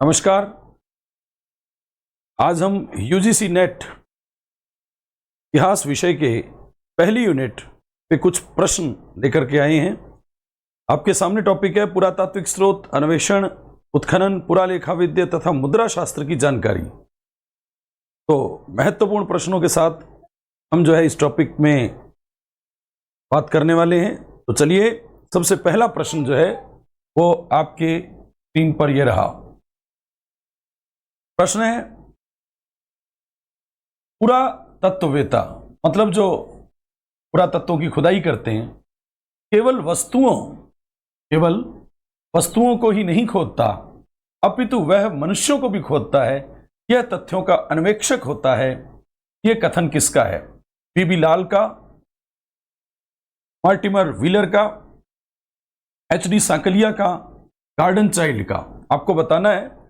नमस्कार। आज हम यूजीसी नेट इतिहास विषय के पहली यूनिट पे कुछ प्रश्न लेकर के आए हैं। आपके सामने टॉपिक है पुरातात्विक स्रोत, अन्वेषण, उत्खनन, पुरालेखाविद्या तथा मुद्रा शास्त्र की जानकारी। तो महत्वपूर्ण प्रश्नों के साथ हम इस टॉपिक में बात करने वाले हैं। तो चलिए, सबसे पहला प्रश्न वो आपके स्क्रीन पर यह रहा। प्रश्न है, पुरातत्ववेत्ता मतलब जो पुरातत्वों की खुदाई करते हैं केवल वस्तुओं को ही नहीं खोदता, अपितु वह मनुष्यों को भी खोदता है। यह तथ्यों का अन्वेषक होता है। यह कथन किसका है? पीबी लाल का, मॉर्टिमर व्हीलर का, एचडी सांकलिया का, गार्डन चाइल्ड का? आपको बताना है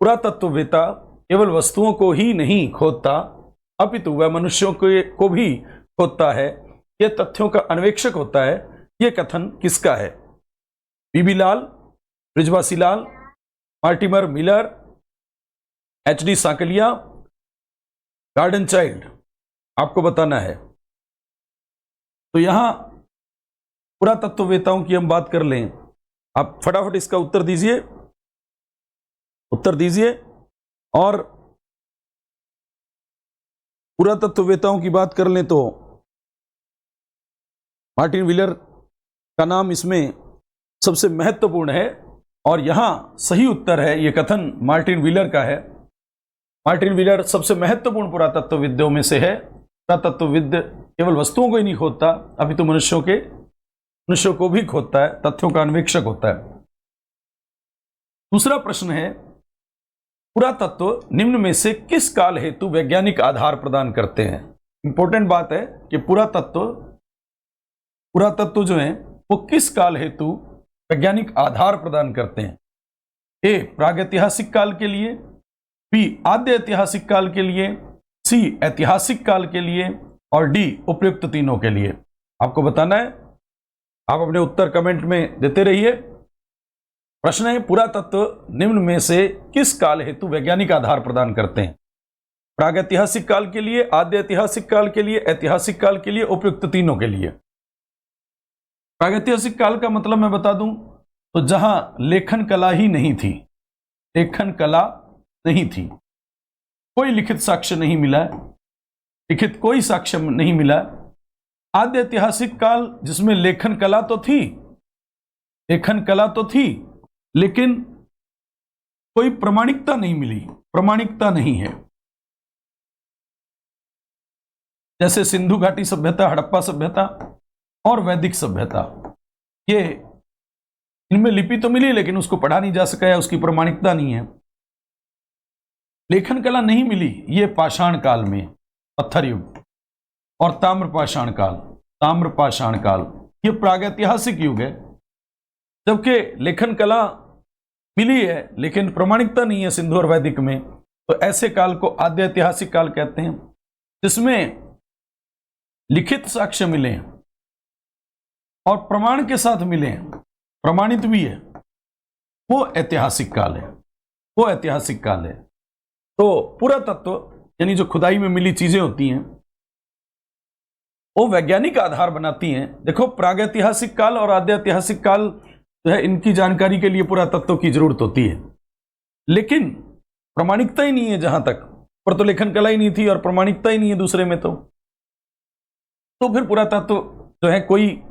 पुरातत्ववेत्ता केवल वस्तुओं को ही नहीं खोदता, अपितु वह मनुष्यों को भी खोदता है। यह तथ्यों का अन्वेषक होता है। यह कथन किसका है? PB Lal, Brijvasi Lal, Mortimer Wheeler, HD Sankalia, Gordon Childe? आपको बताना है। तो यहां पुरातत्ववेत्ताओं की हम बात कर लें। आप फटाफट इसका उत्तर दीजिए। और पुरातत्ववेत्ताओं की बात कर लें तो मार्टिन व्हीलर का नाम इसमें सबसे महत्वपूर्ण है और यहां सही उत्तर है। यह कथन मार्टिन व्हीलर का है। मार्टिन व्हीलर सबसे महत्वपूर्ण पुरातत्वविदों में से है। पुरातत्वविद केवल वस्तुओं को ही नहीं खोदता, अभी तो मनुष्यों को भी खोदता है, तथ्यों का अन्वेषक होता है। दूसरा प्रश्न है, पुरातत्व निम्न में से किस काल हेतु वैज्ञानिक आधार प्रदान करते हैं? इंपॉर्टेंट बात है कि पुरातत्व जो है वो किस काल हेतु वैज्ञानिक आधार प्रदान करते हैं? ए, प्रागैतिहासिक काल के लिए, बी, आद्य ऐतिहासिक काल के लिए, सी, ऐतिहासिक काल के लिए और डी, उपर्युक्त तीनों के लिए। आपको बताना है। आप अपने उत्तर कमेंट में देते रहिए। प्रश्न है, पुरातत्व निम्न में से किस काल हेतु वैज्ञानिक आधार प्रदान करते हैं? प्रागैतिहासिक काल के लिए, आद्य ऐतिहासिक काल के लिए, ऐतिहासिक काल के लिए, उपर्युक्त तीनों के लिए। प्रागैतिहासिक काल का मतलब मैं बता दूं तो जहां लेखन कला ही नहीं थी, लेखन कला नहीं थी, कोई लिखित साक्ष्य नहीं मिला, लिखित कोई साक्ष्य नहीं मिला। आद्य ऐतिहासिक काल जिसमें लेखन कला तो थी लेकिन कोई प्रामाणिकता नहीं मिली, प्रामाणिकता नहीं है। जैसे सिंधु घाटी सभ्यता, हड़प्पा सभ्यता और वैदिक सभ्यता, ये इनमें लिपि तो मिली लेकिन उसको पढ़ा नहीं जा सका, उसकी प्रामाणिकता नहीं है। लेखन कला नहीं मिली ये पाषाण काल में, पत्थर युग और ताम्रपाषाण काल, ये प्रागैतिहासिक युग है। जबकि लेखन कला मिली है लेकिन प्रामाणिकता नहीं है सिंधु और वैदिक में, तो ऐसे काल को आद्य ऐतिहासिक काल कहते हैं। जिसमें लिखित साक्ष्य मिले और प्रमाण के साथ मिले, प्रमाणित भी है, वो ऐतिहासिक काल है। तो पुरातत्व यानी जो खुदाई में मिली चीजें होती हैं वो वैज्ञानिक आधार बनाती हैं। देखो, प्रागैतिहासिक काल और आद्य ऐतिहासिक काल जो है इनकी जानकारी के लिए पुरातत्व की जरूरत होती है, लेकिन प्रामाणिकता ही नहीं है। जहां तक पर तो लेखन कला ही नहीं थी और प्रामाणिकता ही नहीं है दूसरे में, तो फिर पुरातत्व जो है कोई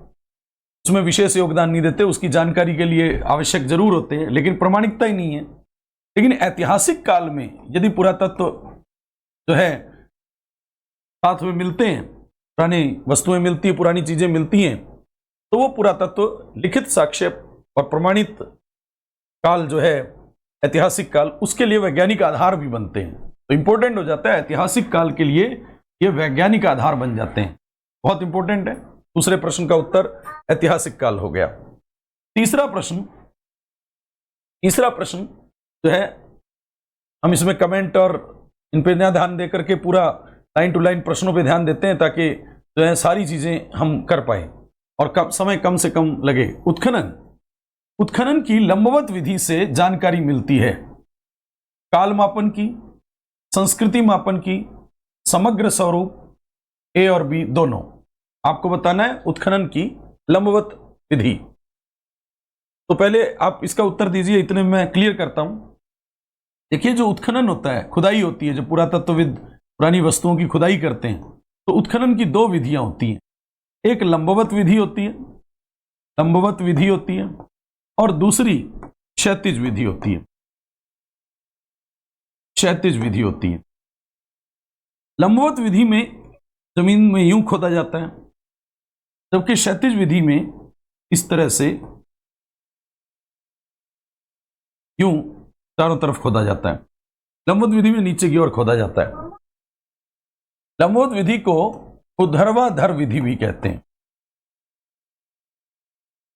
उसमें विशेष योगदान नहीं देते। उसकी जानकारी के लिए आवश्यक जरूर होते हैं लेकिन प्रामाणिकता ही नहीं है। लेकिन ऐतिहासिक काल में यदि पुरातत्व जो है साथ में मिलते हैं, पुरानी वस्तुएं मिलती है, पुरानी चीजें मिलती हैं, तो वो पुरातत्व लिखित साक्ष्य और प्रमाणित काल जो है ऐतिहासिक काल, उसके लिए वैज्ञानिक आधार भी बनते हैं। तो इंपॉर्टेंट हो जाता है, ऐतिहासिक काल के लिए ये वैज्ञानिक आधार बन जाते हैं, बहुत इंपॉर्टेंट है। दूसरे प्रश्न का उत्तर ऐतिहासिक काल हो गया। तीसरा प्रश्न जो है हम इसमें कमेंट और इन पे ध्यान देकर के पूरा लाइन टू लाइन प्रश्नों पे ध्यान देते हैं ताकि जो है सारी चीजें हम कर पाए और समय कम से कम लगे। उत्खनन की लंबवत विधि से जानकारी मिलती है। काल मापन की, संस्कृति मापन की, समग्र स्वरूप, ए और बी दोनों। आपको बताना है उत्खनन की लंबवत विधि। तो पहले आप इसका उत्तर दीजिए, इतने में मैं क्लियर करता हूं। देखिए, जो उत्खनन होता है, खुदाई होती है, जो पुरातत्वविद पुरानी वस्तुओं की खुदाई करते हैं, तो उत्खनन की दो विधियां होती हैं। एक लंबवत विधि होती है, लंबवत विधि होती है, और दूसरी क्षैतिज विधि होती है, क्षैतिज विधि होती है। लंबवत विधि में जमीन में यूं खोदा जाता है, जबकि क्षैतिज विधि में इस तरह से यूं चारों तरफ खोदा जाता है। लंबवत विधि में नीचे की ओर खोदा जाता है। लंबवत विधि को ऊर्ध्वाधर विधि भी कहते हैं,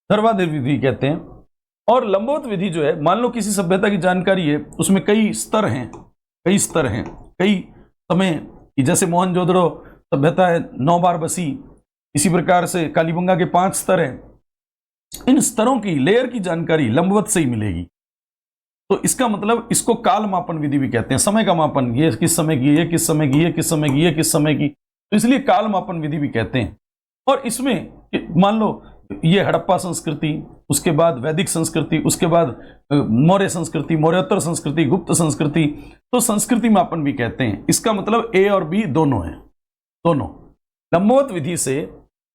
ऊर्ध्वाधर विधि कहते हैं। और लंबवत विधि जो है, मान लो किसी सभ्यता की जानकारी है, उसमें कई स्तर हैं, कई स्तर हैं, कई समय की, जैसे मोहनजोदड़ो सभ्यता है 9 बार बसी, इसी प्रकार से कालीबंगा के 5 स्तर हैं। इन स्तरों की, लेयर की जानकारी लंबवत से ही मिलेगी। तो इसका मतलब इसको काल मापन विधि भी कहते हैं, समय का मापन, ये किस समय की, ये किस समय की, ये किस समय की, ये किस समय की, तो इसलिए काल मापन विधि भी कहते हैं। और इसमें मान लो ये हड़प्पा संस्कृति, उसके बाद वैदिक संस्कृति, उसके बाद मौर्य संस्कृति, मौर्योत्तर संस्कृति, गुप्त संस्कृति, तो संस्कृति मापन भी कहते हैं। इसका मतलब ए और बी दोनों है, दोनों। लंबवत विधि से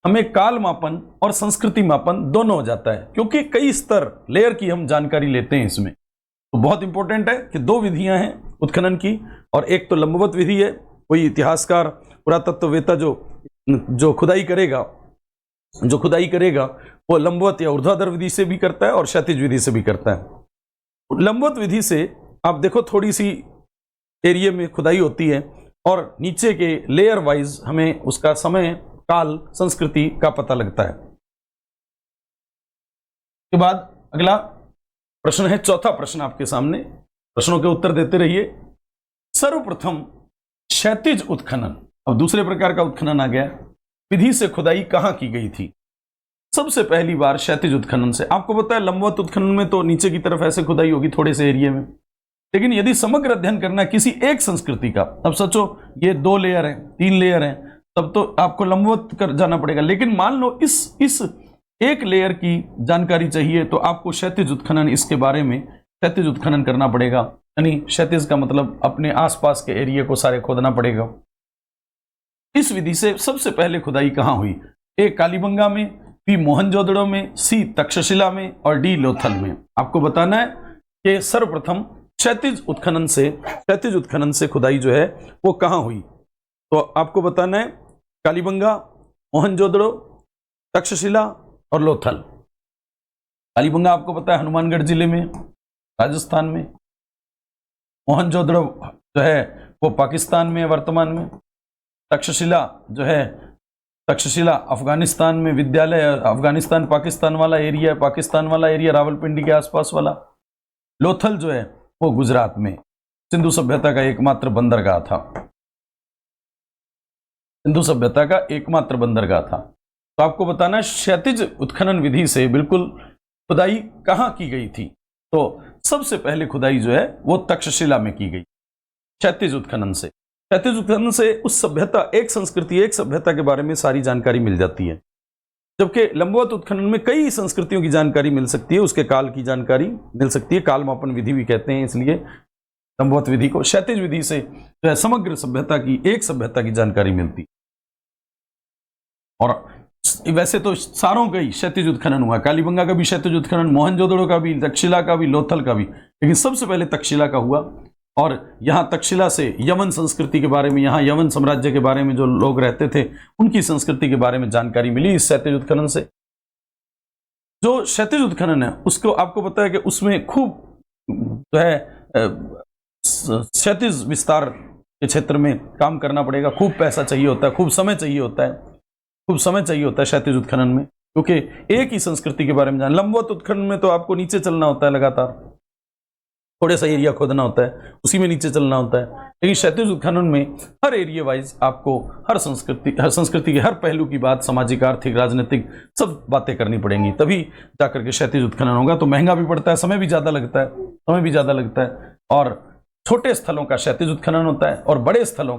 हमें काल मापन और संस्कृति मापन दोनों हो जाता है, क्योंकि कई स्तर, लेयर की हम जानकारी लेते हैं इसमें। तो बहुत इंपॉर्टेंट है कि दो विधियां हैं उत्खनन की, और एक तो लंबवत विधि है, कोई इतिहासकार, पुरातत्ववेत्ता जो खुदाई करेगा, वो लंबवत या ऊर्ध्वाधर विधि से भी करता है और क्षैतिज विधि से भी करता है। लंबवत विधि से आप देखो थोड़ी सी एरिया में खुदाई होती है, और नीचे के लेयर वाइज हमें उसका समय, काल, संस्कृति का पता लगता है। के बाद अगला प्रश्न है, चौथा प्रश्न आपके सामने, प्रश्नों के उत्तर देते रहिए। सर्वप्रथम क्षैतिज उत्खनन, अब दूसरे प्रकार का उत्खनन आ गया, विधि से खुदाई कहां की गई थी? सबसे पहली बार क्षैतिज उत्खनन से। आपको पता है लंबवत उत्खनन में तो नीचे की तरफ ऐसे खुदाई होगी थोड़े से एरिया में, लेकिन यदि समग्र अध्ययन करना है किसी एक संस्कृति का, अब सोचो ये 2 लेयर है, 3 लेयर है, तब तो आपको लंबवत कर जाना पड़ेगा। लेकिन मान लो इस एक लेयर की जानकारी चाहिए, तो आपको क्षैतिज उत्खनन, इसके बारे में क्षैतिज उत्खनन करना पड़ेगा। यानी क्षैतिज का मतलब अपने आसपास के एरिया को सारे खोदना पड़ेगा। इस विधि से सबसे पहले खुदाई कहां हुई? ए कालीबंगा में, बी मोहनजोदड़ो में, सी तक्षशिला में, और डी लोथल में। आपको बताना है कि सर्वप्रथम क्षैतिज उत्खनन से खुदाई जो है वो कहां हुई। तो आपको बताना है कालीबंगा, मोहनजोदड़ो, तक्षशिला और लोथल। कालीबंगा आपको पता है हनुमानगढ़ जिले में, राजस्थान में। मोहनजोदड़ो जो है वो पाकिस्तान में, वर्तमान में। तक्षशिला जो है, तक्षशिला अफगानिस्तान में, विद्यालय अफगानिस्तान पाकिस्तान वाला एरिया, रावलपिंडी के आसपास वाला। लोथल जो है वो गुजरात में, सिंधु सभ्यता का एकमात्र बंदरगाह था, सिंधु सभ्यता का एकमात्र बंदरगाह था। तो आपको बताना है क्षैतिज उत्खनन विधि से बिल्कुल खुदाई कहां की गई थी। तो सबसे पहले खुदाई जो है वो तक्षशिला में की गई, क्षैतिज उत्खनन से। क्षैतिज उत्खनन से उस सभ्यता, एक संस्कृति, एक सभ्यता के बारे में सारी जानकारी मिल जाती है, जबकि लंबवत उत्खनन में कई संस्कृतियों की जानकारी मिल सकती है, उसके काल की जानकारी मिल सकती है। काल मापन विधि भी कहते हैं, इसलिए लंबवत विधि को। क्षैतिज विधि से जो है समग्र सभ्यता की, एक सभ्यता की जानकारी मिलती। और वैसे तो सारों का ही क्षैतिज उत्खनन हुआ, कालीबंगा का भी क्षैतिज उत्खनन, मोहनजोदड़ो का भी, तक्षशिला का भी, लोथल का भी, लेकिन सबसे पहले तक्षशिला का हुआ। और यहाँ तक्षशिला से यवन संस्कृति के बारे में, यहाँ यवन साम्राज्य के बारे में जो लोग रहते थे, उनकी संस्कृति के बारे में जानकारी मिली इस क्षैतिज उत्खनन से। जो क्षैतिज उत्खनन है उसको आपको पता है कि उसमें खूब जो है क्षैतिज विस्तार के क्षेत्र में काम करना पड़ेगा, खूब पैसा चाहिए होता है, खूब समय चाहिए होता है, क्षैतिज उत्खनन में, क्योंकि एक ही संस्कृति के बारे में जान। लंबवत उत्खनन में तो आपको नीचे चलना होता है, लगातार थोड़े सा एरिया खोदना होता है, उसी में नीचे चलना होता है। लेकिन क्षैतिज उत्खनन में हर एरिया वाइज आपको हर संस्कृति के हर पहलू की बात, सामाजिक, आर्थिक, राजनीतिक, सब बातें करनी पड़ेंगी, तभी जाकर के क्षैतिज उत्खनन होगा। तो महंगा भी पड़ता है, समय भी ज़्यादा लगता है, और छोटे स्थलों का क्षैतिज उत्खनन होता है और बड़े स्थलों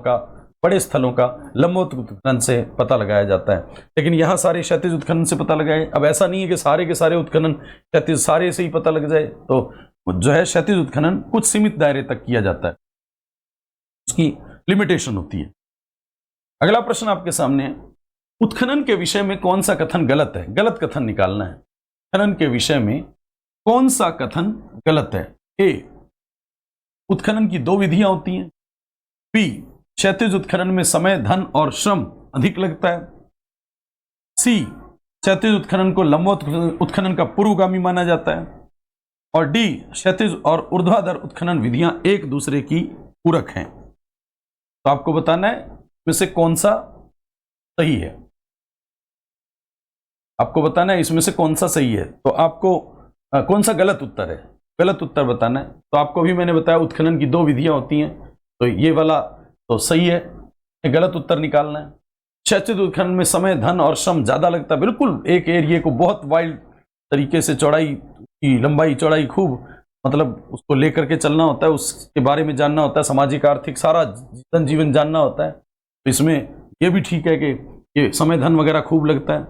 का लंबवत उत्खनन से पता लगाया जाता है। लेकिन यहाँ सारे क्षैतिज उत्खनन से पता लगाए। अब ऐसा नहीं है कि सारे के सारे उत्खनन क्षैतिज सारे से ही पता लग जाए, तो जो है क्षैतिज उत्खनन कुछ सीमित दायरे तक किया जाता है, उसकी लिमिटेशन होती है। अगला प्रश्न आपके सामने है, उत्खनन के विषय में कौन सा कथन गलत है? गलत कथन निकालना है। उत्खनन के विषय में कौन सा कथन गलत है? ए, उत्खनन की 2 विधियां होती हैं। बी, क्षैतिज उत्खनन में समय, धन और श्रम अधिक लगता है। सी, क्षैतिज उत्खनन को लंबवत उत्खनन का पूर्वगामी माना जाता है। और डी, क्षैतिज और ऊर्ध्वाधर उत्खनन विधियां एक दूसरे की पूरक हैं। तो आपको बताना है इसमें से कौन सा सही है। आपको बताना है इसमें से कौन सा सही है। तो आपको कौन सा गलत उत्तर है, गलत उत्तर बताना है। तो आपको भी मैंने बताया उत्खनन की 2 विधियां होती हैं, तो ये वाला तो सही है, ये गलत उत्तर निकालना है। क्षैतिज उत्खनन में समय, धन और श्रम ज्यादा लगता है। बिल्कुल एक एरिया को बहुत वाइल्ड तरीके से चौड़ाई की लंबाई चौड़ाई खूब मतलब उसको लेकर के चलना होता है, उसके बारे में जानना होता है, सामाजिक आर्थिक सारा जीवन जानना होता है। तो इसमें ये भी ठीक है कि ये समय धन वगैरह खूब लगता है।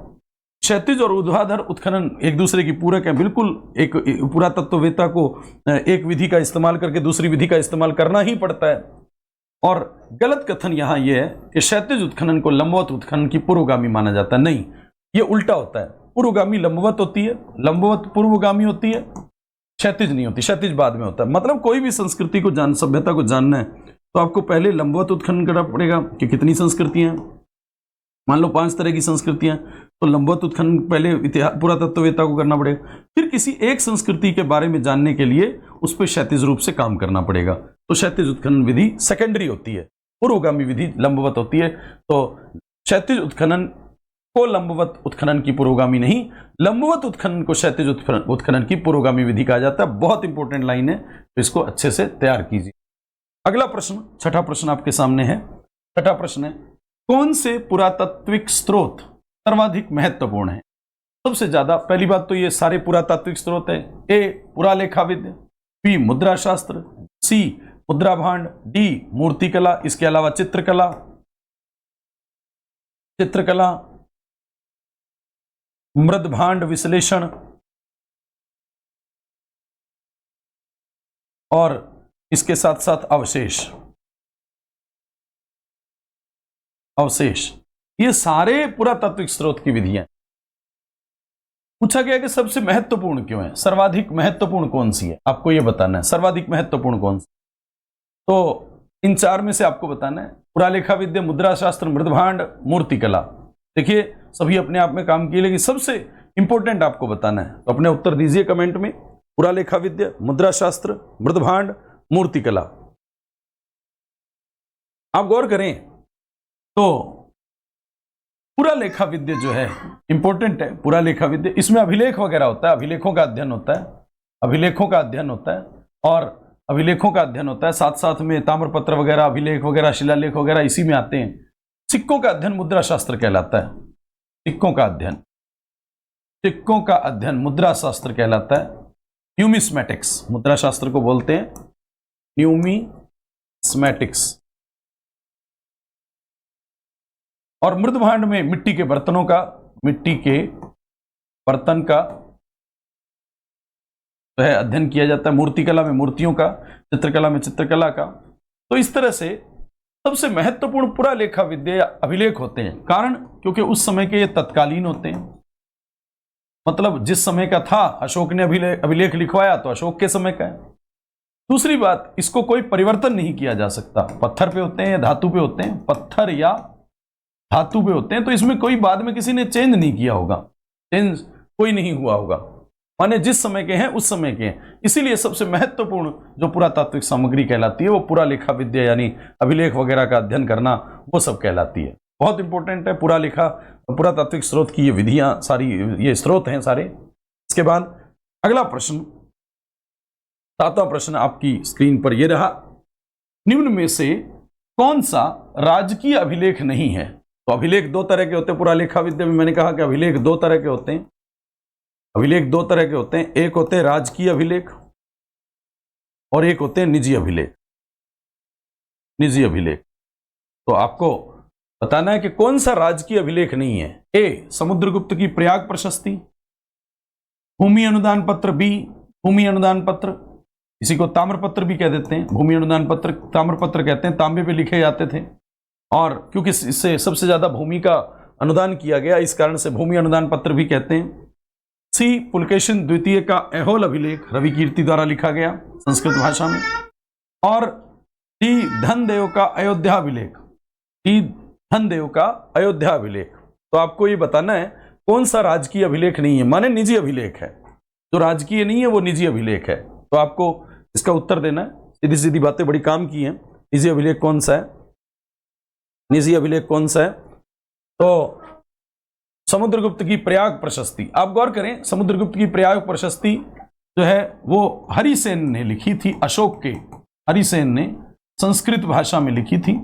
क्षैतिज और ऊर्ध्वाधर उत्खनन एक दूसरे की पूरक है। बिल्कुल एक पुरातत्ववेत्ता को एक विधि का इस्तेमाल करके दूसरी विधि का इस्तेमाल करना ही पड़ता है। और गलत कथन यहां यह है कि क्षैतिज उत्खनन को लंबवत उत्खनन की पूर्वगामी माना जाता है। नहीं, ये उल्टा होता है। पूर्वगामी लंबवत होती है, लंबवत पूर्वगामी होती है, क्षैतिज नहीं होती, क्षैतिज बाद में होता है। मतलब कोई भी संस्कृति को सभ्यता को जानना है तो आपको पहले लंबवत उत्खनन करना पड़ेगा कि कितनी संस्कृतियां हैं। मान लो 5 तरह की संस्कृतियां, तो लंबवत उत्खनन पहले पुरातत्ववेत्ता को करना पड़ेगा। फिर किसी एक संस्कृति के बारे में जानने के लिए उस पर क्षैतिज रूप से काम करना पड़ेगा। तो क्षैतिज उत्खनन विधि सेकेंडरी होती है, पूर्वगामी विधि लंबवत होती है। तो क्षैतिज उत्खनन को लंबवत उत्खनन की पूर्वगामी नहीं, लंबवत उत्खनन को क्षैतिज उत्खनन की पूर्वगामी विधि कहा जाता है। बहुत इंपॉर्टेंट लाइन है, तो इसको अच्छे से तैयार कीजिए। अगला प्रश्न, छठा प्रश्न आपके सामने है। छठा प्रश्न है, कौन से पुरातात्विक स्रोत सर्वाधिक महत्वपूर्ण है? सबसे ज्यादा, पहली बात तो ये सारे पुरातात्विक स्रोत है। ए, पुरालेखाविद्य, बी, मुद्रा शास्त्र, सी, मुद्रा भांड, डी, मूर्तिकला, इसके अलावा चित्रकला, मृद भांड विश्लेषण और इसके साथ साथ अवशेष। ये सारे पुरातात्विक स्रोत की विधियां। पूछा गया कि सबसे महत्वपूर्ण क्यों है, सर्वाधिक महत्वपूर्ण कौन सी है, आपको यह बताना है सर्वाधिक महत्वपूर्ण कौन सी। तो इन 4 में से आपको बताना है, पुरालेखाविद्या, मुद्रा शास्त्र, मृदभांड, मूर्तिकला। देखिए सभी अपने आप में काम किए, लेकिन सबसे इंपॉर्टेंट आपको बताना है। तो अपने उत्तर दीजिए कमेंट में, पुरालेखाविद्या, मुद्रा शास्त्र, मृदभांड, मूर्तिकला। आप गौर करें तो पुरालेखा विद्या जो है इंपॉर्टेंट है। पुरालेखा विद्या, इसमें अभिलेख वगैरह होता है, अभिलेखों का अध्ययन होता है, और अभिलेखों का अध्ययन होता है। साथ साथ में ताम्रपत्र वगैरह, अभिलेख वगैरह, शिलालेख वगैरह इसी में आते हैं। सिक्कों का अध्ययन मुद्रा शास्त्र कहलाता है। सिक्कों का अध्ययन मुद्रा शास्त्र कहलाता है। न्यूमिस्मेटिक्स, मुद्रा शास्त्र को बोलते हैं न्यूमिस्मेटिक्स। और मृदभांड में मिट्टी के बर्तन का जो है अध्ययन किया जाता है। मूर्तिकला में मूर्तियों का, चित्रकला में चित्रकला का। तो इस तरह से सबसे महत्वपूर्ण पुरालेखा विद्या अभिलेख होते हैं। कारण, क्योंकि उस समय के ये तत्कालीन होते हैं। मतलब जिस समय का था, अशोक ने अभिलेख लिखवाया तो अशोक के समय का है। दूसरी बात, इसको कोई परिवर्तन नहीं किया जा सकता। पत्थर पे होते हैं या धातु पे होते हैं, पत्थर या धातु पे होते हैं, तो इसमें कोई बाद में किसी ने चेंज नहीं किया होगा, चेंज कोई नहीं हुआ होगा। माने जिस समय के हैं उस समय के हैं। इसीलिए सबसे महत्वपूर्ण जो पुरातात्विक सामग्री कहलाती है वो पुरालेखा विद्या, यानी अभिलेख वगैरह का अध्ययन करना, वो सब कहलाती है। बहुत इंपॉर्टेंट है पुरातात्विक स्रोत की ये विधियां सारी, ये स्रोत हैं सारे। इसके बाद अगला प्रश्न, 7वां प्रश्न आपकी स्क्रीन पर यह रहा, निम्न में से कौन सा राजकीय अभिलेख नहीं है? तो अभिलेख 2 तरह के होते हैं। पुरालेखा विद्या में मैंने कहा कि अभिलेख 2 तरह के होते हैं। एक होते हैं राजकीय अभिलेख और एक होते हैं निजी अभिलेख। निजी अभिलेख। तो आपको बताना है कि कौन सा राजकीय अभिलेख नहीं है। ए, समुद्रगुप्त की प्रयाग प्रशस्ति, भूमि अनुदान पत्र। बी, भूमि अनुदान पत्र, इसी को ताम्रपत्र भी कह देते हैं। भूमि अनुदान पत्र ताम्रपत्र कहते हैं, तांबे पे लिखे जाते थे, और क्योंकि इससे सबसे ज्यादा भूमि का अनुदान किया गया, इस कारण से भूमि अनुदान पत्र भी कहते हैं। सी, पुलकेशिन द्वितीय का ऐहोल अभिलेख रवि कीर्ति द्वारा लिखा गया संस्कृत भाषा में। और डी, धनदेव का अयोध्या अभिलेख। डी, धनदेव का अयोध्या अभिलेख। तो आपको ये बताना है कौन सा राजकीय अभिलेख नहीं है, माने निजी अभिलेख है। जो राजकीय नहीं है वो निजी अभिलेख है। तो आपको इसका उत्तर देना है। सीधी सीधी बातें बड़ी काम की हैं। निजी अभिलेख कौन सा है, निजी अभिलेख कौन सा है? तो समुद्रगुप्त की प्रयाग प्रशस्ति। आप गौर करें, समुद्रगुप्त की प्रयाग प्रशस्ति जो है वो हरिसेन ने लिखी थी, अशोक के हरिसेन ने संस्कृत भाषा में लिखी थी,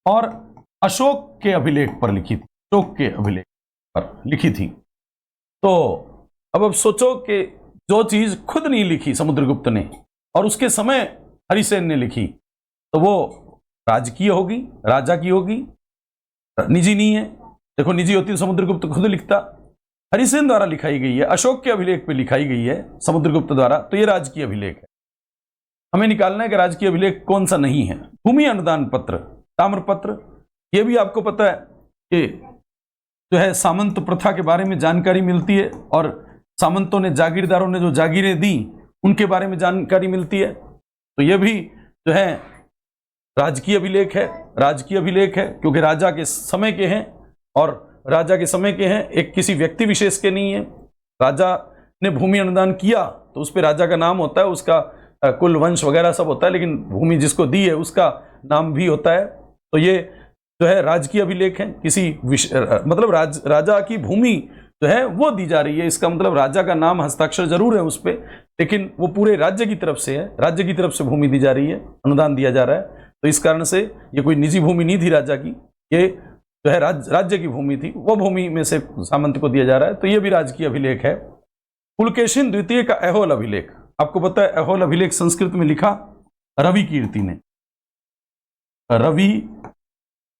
और अशोक के अभिलेख पर लिखी थी, अशोक के अभिलेख पर लिखी थी। तो अब सोचो कि जो चीज खुद नहीं लिखी समुद्रगुप्त ने और उसके समय हरिसेन ने लिखी, तो वो राजकीय होगी, राजा की होगी, निजी नहीं है। देखो, निजी होती तो समुद्रगुप्त खुद लिखता, हरिसेन द्वारा लिखाई गई है, अशोक के अभिलेख पे लिखाई गई है समुद्रगुप्त द्वारा, तो ये राजकीय अभिलेख है। हमें निकालना है कि राजकीय अभिलेख कौन सा नहीं है। भूमि अनुदान पत्र, ताम्रपत्र, ये भी आपको पता है कि जो है सामंत प्रथा के बारे में जानकारी मिलती है, और सामंतों ने, जागीरदारों ने जो जागीरें दी उनके बारे में जानकारी मिलती है। तो ये भी जो है राजकीय अभिलेख है, राजकीय अभिलेख है, क्योंकि राजा के समय के हैं, और राजा के समय के हैं, एक किसी व्यक्ति विशेष के नहीं है। राजा ने भूमि अनुदान किया तो उस पर राजा का नाम होता है, उसका कुल वंश वगैरह सब होता है, लेकिन भूमि जिसको दी है उसका नाम भी होता है। तो ये जो है राजकीय अभिलेख है, किसी मतलब राजा की भूमि जो है वो दी जा रही है, इसका मतलब राजा का नाम हस्ताक्षर जरूर है उस पर, लेकिन वो पूरे राज्य की तरफ से है, राज्य की तरफ से भूमि दी जा रही है, अनुदान दिया जा रहा है। तो इस कारण से ये कोई निजी भूमि नहीं थी राजा की, ये जो है राज्य की भूमि थी, वो भूमि में से सामंत को दिया जा रहा है। तो ये भी राजकीय अभिलेख है। पुलकेशिन द्वितीय का ऐहोल अभिलेख, आपको पता है ऐहोल अभिलेख संस्कृत में लिखा रवि कीर्ति ने, रवि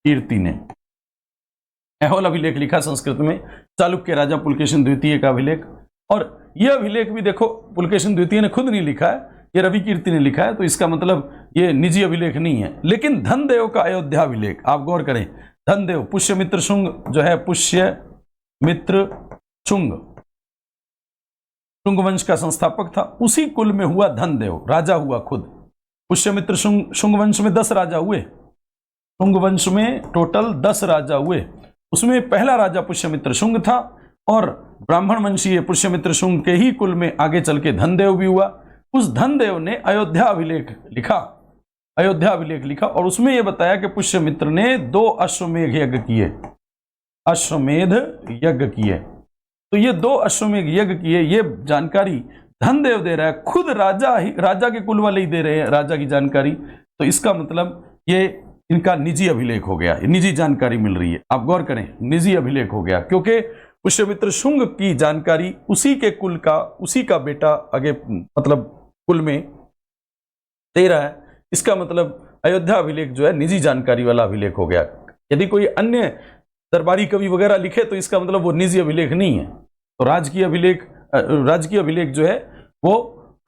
कीर्ति ने ऐहोल अभिलेख लिखा संस्कृत में, चालुक्य राजा पुलकेशिन द्वितीय का अभिलेख। और यह अभिलेख भी देखो पुलकेशिन द्वितीय ने खुद नहीं लिखा है, ये रवि कीर्ति ने लिखा है, तो इसका मतलब ये निजी अभिलेख नहीं है। लेकिन धनदेव का अयोध्या अभिलेख, आप गौर करें, धनदेव पुष्यमित्र शुंग जो है, पुष्यमित्र शुंग, शुंग वंश का संस्थापक था, उसी कुल में हुआ धनदेव, राजा हुआ खुद। पुष्यमित्र शुंग वंश में 10 राजा हुए, शुंग वंश में टोटल 10 राजा हुए, उसमें पहला राजा पुष्यमित्र शुंग था, और ब्राह्मण वंशीय पुष्यमित्र शुंग के ही कुल में आगे चल के धनदेव भी हुआ। उस धनदेव ने अयोध्या अभिलेख लिखा, अयोध्या अभिलेख लिखा, और उसमें यह बताया कि पुष्यमित्र ने 2 अश्वमेध यज्ञ किए, अश्वमेध यज्ञ किए। तो ये 2 अश्वमेध यज्ञ किए, ये जानकारी धनदेव दे रहा है, खुद राजा के कुल वाले ही दे रहे हैं राजा की जानकारी। तो इसका मतलब ये इनका निजी अभिलेख हो गया, निजी जानकारी मिल रही है। आप गौर करें, निजी अभिलेख हो गया, क्योंकि पुष्यमित्र शुंग की जानकारी उसी के कुल का, उसी का बेटा आगे मतलब कुल में दे रहा है। इसका मतलब अयोध्या अभिलेख जो है निजी जानकारी वाला अभिलेख हो गया। यदि कोई अन्य दरबारी कवि वगैरह लिखे तो इसका मतलब वो निजी अभिलेख नहीं है। तो राजकीय अभिलेख जो है वो,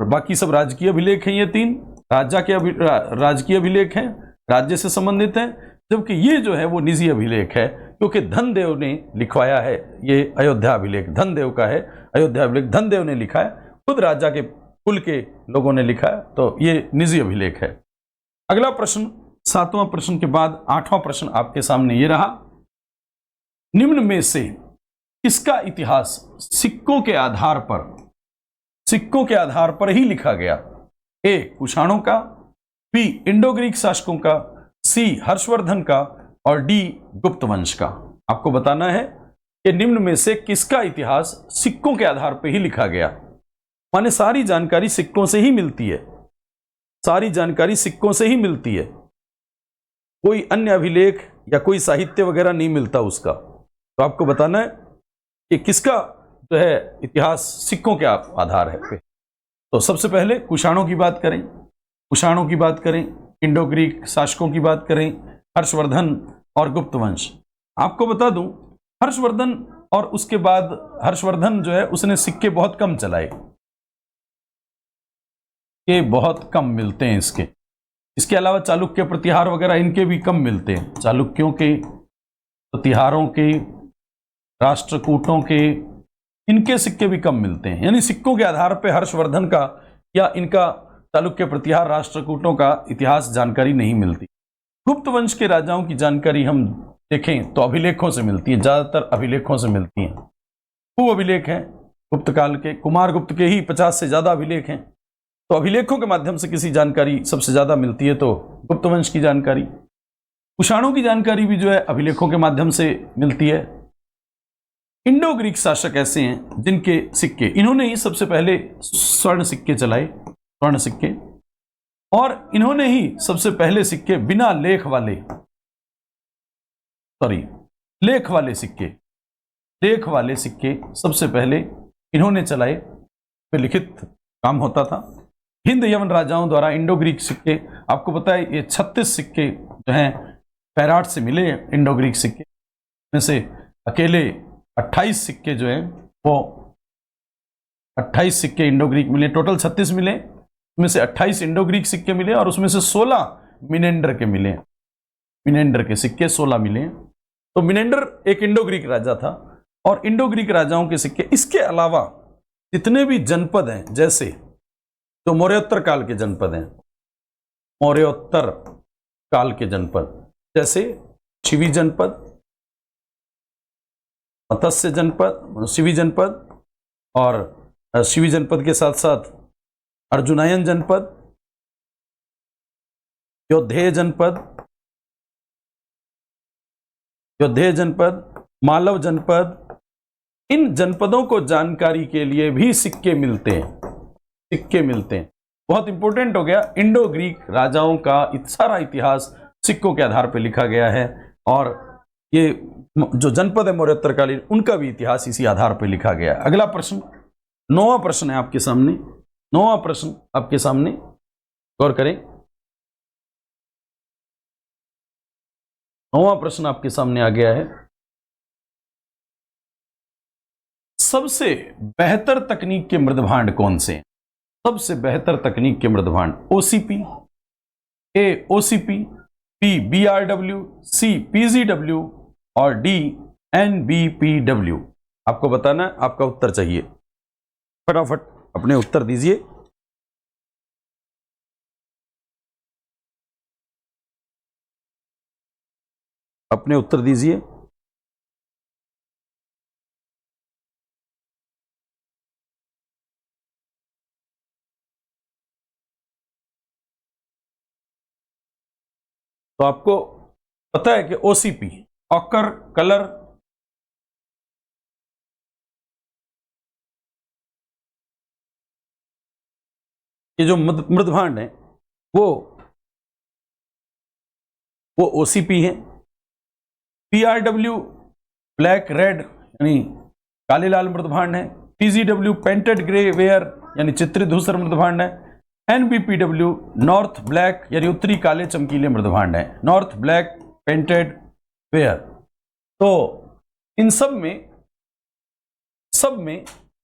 बाकी सब राजकीय अभिलेख हैं, ये 3 राजकीय अभिलेख हैं, राज्य से संबंधित हैं, जबकि ये जो है वो निजी अभिलेख है, क्योंकि धनदेव ने लिखवाया है। ये अयोध्या अभिलेख धनदेव का है, अयोध्या अभिलेख धनदेव ने लिखा है, खुद राजा के कुल के लोगों ने लिखा है, तो ये निजी अभिलेख है। अगला प्रश्न, 7वां प्रश्न के बाद 8वां प्रश्न आपके सामने ये रहा, निम्न में से किसका इतिहास सिक्कों के आधार पर ही लिखा गया? ए, कुषाणों का, बी, इंडो ग्रीक शासकों का, सी, हर्षवर्धन का, और डी, गुप्त वंश का। आपको बताना है कि निम्न में से किसका इतिहास सिक्कों के आधार पर ही लिखा गया। माने सारी जानकारी सिक्कों से ही मिलती है, सारी जानकारी सिक्कों से ही मिलती है, कोई अन्य अभिलेख या कोई साहित्य वगैरह नहीं मिलता उसका। तो आपको बताना है कि किसका जो है इतिहास सिक्कों के आधार है पे। तो सबसे पहले कुषाणों की बात करें, इंडो ग्रीक शासकों की बात करें, हर्षवर्धन और गुप्त वंश। आपको बता दूं, हर्षवर्धन और उसके बाद हर्षवर्धन जो है उसने सिक्के बहुत कम चलाए, ये बहुत कम मिलते हैं इसके। इसके अलावा चालुक्य प्रतिहार वगैरह इनके भी कम मिलते हैं। चालुक्यों के, प्रतिहारों के, राष्ट्रकूटों के, इनके सिक्के भी कम मिलते हैं। यानी सिक्कों के आधार पर हर्षवर्धन का या इनका चालुक्य प्रतिहार, राष्ट्रकूटों का इतिहास जानकारी नहीं मिलती। गुप्त वंश के राजाओं की जानकारी हम देखें तो अभिलेखों से मिलती है, ज्यादातर अभिलेखों से मिलती हैं। खूब अभिलेख हैं गुप्त काल के, कुमार गुप्त के ही 50 से ज्यादा अभिलेख हैं। तो अभिलेखों के माध्यम से किसी जानकारी सबसे ज्यादा मिलती है तो गुप्त वंश की जानकारी। कुषाणों की जानकारी भी जो है अभिलेखों के माध्यम से मिलती है। इंडो ग्रीक शासक ऐसे हैं जिनके सिक्के, इन्होंने ही सबसे पहले स्वर्ण सिक्के चलाए, स्वर्ण सिक्के, और इन्होंने ही सबसे पहले सिक्के बिना लेख वाले, लेख वाले सिक्के, लेख वाले सिक्के सबसे पहले इन्होंने चलाए। पे लिखित काम होता था। हिंद यवन राजाओं द्वारा इंडो ग्रीक सिक्के, आपको पता है ये 36 सिक्के जो हैं पैराट से मिले। इंडो ग्रीक सिक्के में से अकेले 28 सिक्के जो हैं वो 28 सिक्के इंडो ग्रीक मिले। टोटल 36 मिले, उसमें से 28 इंडो ग्रीक सिक्के मिले और उसमें से 16 मिनेंडर के मिले। मिनेंडर के सिक्के 16 मिले। तो मिनेंडर एक इंडो ग्रीक राजा था और इंडो ग्रीक राजाओं के सिक्के। इसके अलावा जितने भी जनपद हैं, जैसे जो मौर्योत्तर काल के जनपद हैं, मौर्योत्तर काल के जनपद जैसे शिवी जनपद, मत्स्य जनपद, शिवी जनपद, और शिवी जनपद के साथ साथ अर्जुनायन जनपद, योद्धेय जनपद, योद्धेय जनपद, मालव जनपद, इन जनपदों को जानकारी के लिए भी सिक्के मिलते हैं। सिक्के मिलते हैं, बहुत इंपॉर्टेंट हो गया। इंडो ग्रीक राजाओं का सारा इतिहास सिक्कों के आधार पर लिखा गया है और ये जो जनपद है मौर्योत्तरकालीन, उनका भी इतिहास इसी आधार पर लिखा गया है। अगला प्रश्न, 9वां प्रश्न है आपके सामने। 9वां प्रश्न आपके सामने, गौर करें। 9वां प्रश्न आपके सामने आ गया है। सबसे बेहतर तकनीक के मृदभांड कौन से हैं? सबसे बेहतर तकनीक के मृदभांड, ओसीपी, ए ओसीपी, बी बीआरडब्ल्यू, सी पीजीडब्ल्यू और डी एनबीपीडब्ल्यू। आपको बताना है, आपका उत्तर चाहिए। फटाफट अपने उत्तर दीजिए। अपने उत्तर दीजिए। तो आपको पता है कि ओसीपी, ऑकर कलर, ये जो मृदभांड है वो ओसीपी है। पीआरडब्ल्यू ब्लैक रेड यानी काले लाल मृदभांड है। पीजीडब्ल्यू पेंटेड ग्रे वेयर यानी चित्रित धूसर मृदभांड है। एनबीपीडब्ल्यू नॉर्थ ब्लैक यानी उत्तरी काले चमकीले मृदभांड है। North black painted ware. तो इन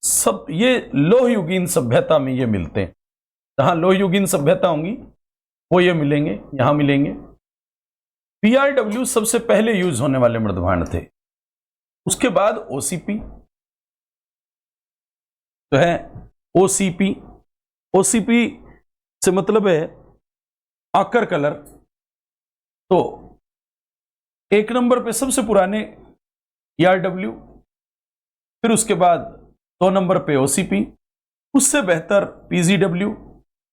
सब ये लोहयुगीन सभ्यता में ये मिलते हैं। जहां लोहयुगीन सभ्यता होंगी वो ये मिलेंगे, यहां मिलेंगे। पीआरडब्ल्यू सबसे पहले यूज होने वाले मृदभांड थे। उसके बाद ओसीपी जो है, ओसीपी, ओसीपी से मतलब है आकर कलर। तो एक नंबर पे सबसे पुराने पीआरडब्ल्यू, फिर उसके बाद 2 नंबर पे ओसीपी, उससे बेहतर पीजीडब्ल्यू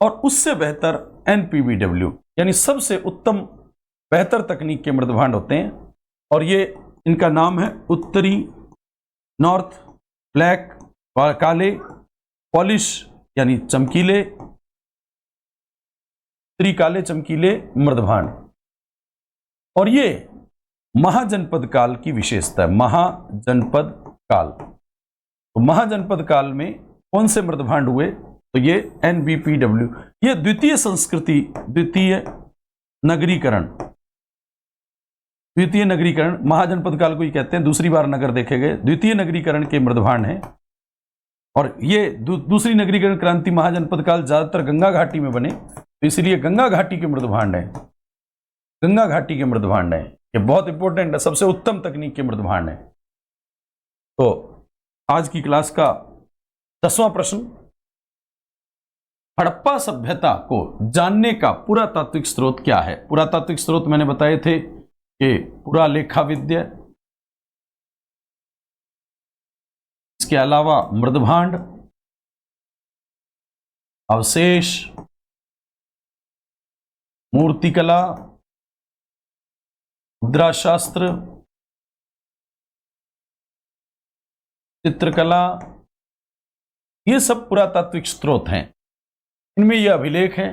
और उससे बेहतर एनपीबीडब्ल्यू, यानी सबसे उत्तम बेहतर तकनीक के मृदभांड होते हैं। और ये इनका नाम है उत्तरी नॉर्थ ब्लैक काले, पॉलिश यानी चमकीले, उत्तरी काले चमकीले मृदभांड। और ये महाजनपद काल की विशेषता है। महाजनपद काल, तो महाजनपद काल में कौन से मृदभांड हुए? तो ये एनबीपीडब्ल्यू, ये द्वितीय संस्कृति, द्वितीय नगरीकरण, द्वितीय नगरीकरण, महाजनपद काल को ही कहते हैं, दूसरी बार नगर देखे गए। द्वितीय नगरीकरण के मृदभांड हैं और ये दूसरी नगरीकरण क्रांति महाजनपद काल ज्यादातर गंगा घाटी में बने, तो इसलिए गंगा घाटी के मृदभांड है, गंगा घाटी के मृदभांड है। ये बहुत इंपॉर्टेंट है, सबसे उत्तम तकनीक के मृदभांड है। तो आज की क्लास का 10वां प्रश्न, हड़प्पा सभ्यता को जानने का पुरातात्विक स्रोत क्या है? पुरातात्विक स्रोत मैंने बताए थे कि पुरालेखाविद्या, इसके अलावा मृदभांड, अवशेष, मूर्तिकला, मुद्राशास्त्र, चित्रकला, ये सब पुरातात्विक स्रोत हैं। इनमें यह अभिलेख हैं,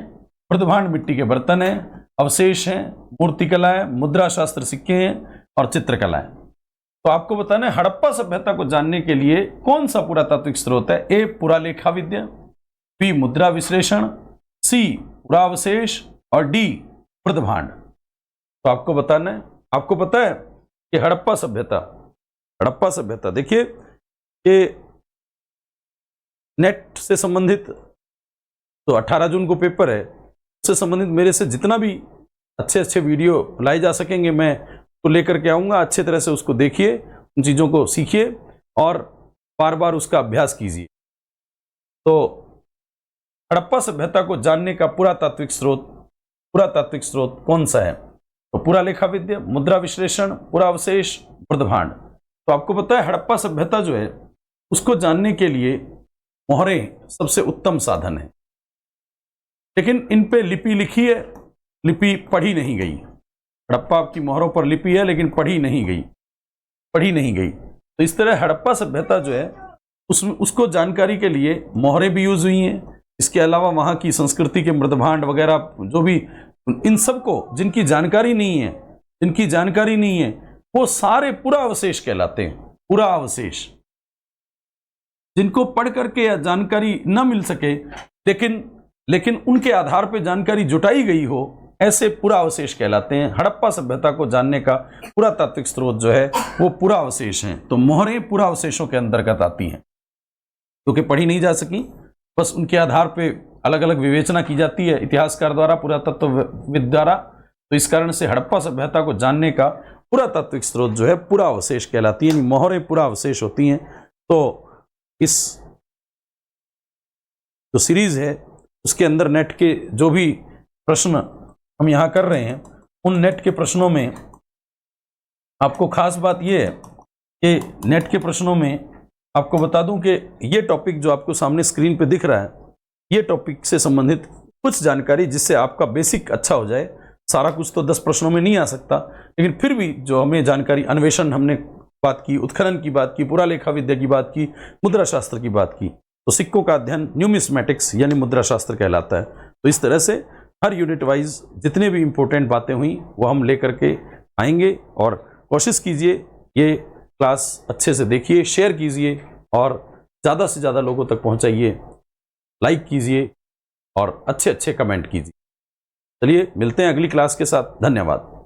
मृदभांड मिट्टी के बर्तन हैं, अवशेष हैं, मूर्तिकला है, मुद्राशास्त्र सिक्के हैं और चित्रकला है। तो आपको बताना है हड़प्पा सभ्यता को जानने के लिए कौन सा पुरातात्विक स्रोत है? ए पुरालेखाविद्या, बी मुद्रा विश्लेषण, सी पुरावशेष और डी मृदभांड। तो आपको बताना है, आपको पता है कि हड़प्पा सभ्यता देखिए कि नेट से संबंधित तो 18 जून को पेपर है, उससे संबंधित मेरे से जितना भी अच्छे वीडियो लाए जा सकेंगे मैं तो लेकर के आऊँगा। अच्छे तरह से उसको देखिए, उन चीज़ों को सीखिए और बार बार उसका अभ्यास कीजिए। तो हड़प्पा सभ्यता को जानने का पुरातात्विक स्रोत कौन सा है? तो पुरालेखाविद्या, मुद्रा विश्लेषण, पुरावशेष, मृदभांड। तो आपको पता है हड़प्पा सभ्यता जो है उसको जानने के लिए मोहरें सबसे उत्तम साधन है, लेकिन इन पे लिपि लिखी है, लिपि पढ़ी नहीं गई। हड़प्पा की मोहरों पर लिपि है लेकिन पढ़ी नहीं गई। तो इस तरह हड़प्पा सभ्यता जो है उसको जानकारी के लिए मोहरें भी यूज हुई हैं। इसके अलावा वहाँ की संस्कृति के मृदभांड वगैरह जो भी, इन सबको जिनकी जानकारी नहीं है वो सारे पुरावशेष कहलाते हैं। पुरावशेष जिनको पढ़ करके या जानकारी न मिल सके लेकिन उनके आधार पर जानकारी जुटाई गई हो, ऐसे पुरावशेष कहलाते हैं। हड़प्पा सभ्यता को जानने का पुरातात्विक स्रोत जो है वो पुरावशेष हैं। तो मोहरें पुरावशेषों के अंतर्गत आती हैं, क्योंकि पढ़ी नहीं जा सकी, बस उनके आधार पे अलग अलग विवेचना की जाती है इतिहासकार द्वारा, पुरातत्वविद द्वारा। तो इस कारण से हड़प्पा सभ्यता को जानने का पुरातात्विक स्रोत जो है पुरावशेष कहलाती है, यानी मोहरें पुरावशेष होती हैं। तो इस जो सीरीज है उसके अंदर नेट के जो भी प्रश्न हम यहाँ कर रहे हैं, उन नेट के प्रश्नों में आपको खास बात यह है कि नेट के प्रश्नों में आपको बता दूं कि ये टॉपिक जो आपको सामने स्क्रीन पे दिख रहा है, ये टॉपिक से संबंधित कुछ जानकारी जिससे आपका बेसिक अच्छा हो जाए। सारा कुछ तो 10 प्रश्नों में नहीं आ सकता, लेकिन फिर भी जो हमें जानकारी, अन्वेषण हमने बात की, उत्खनन की बात की, पुरालेखाविद्या की बात की, मुद्रा शास्त्र की बात की, तो सिक्कों का अध्ययन न्यूमिस्मेटिक्स यानी मुद्रा शास्त्र कहलाता है। तो इस तरह से हर यूनिट वाइज जितने भी इंपॉर्टेंट बातें हुई वो हम लेकर के आएंगे, और कोशिश कीजिए ये क्लास अच्छे से देखिए, शेयर कीजिए और ज़्यादा से ज़्यादा लोगों तक पहुंचाइए, लाइक कीजिए और अच्छे कमेंट कीजिए। चलिए मिलते हैं अगली क्लास के साथ। धन्यवाद।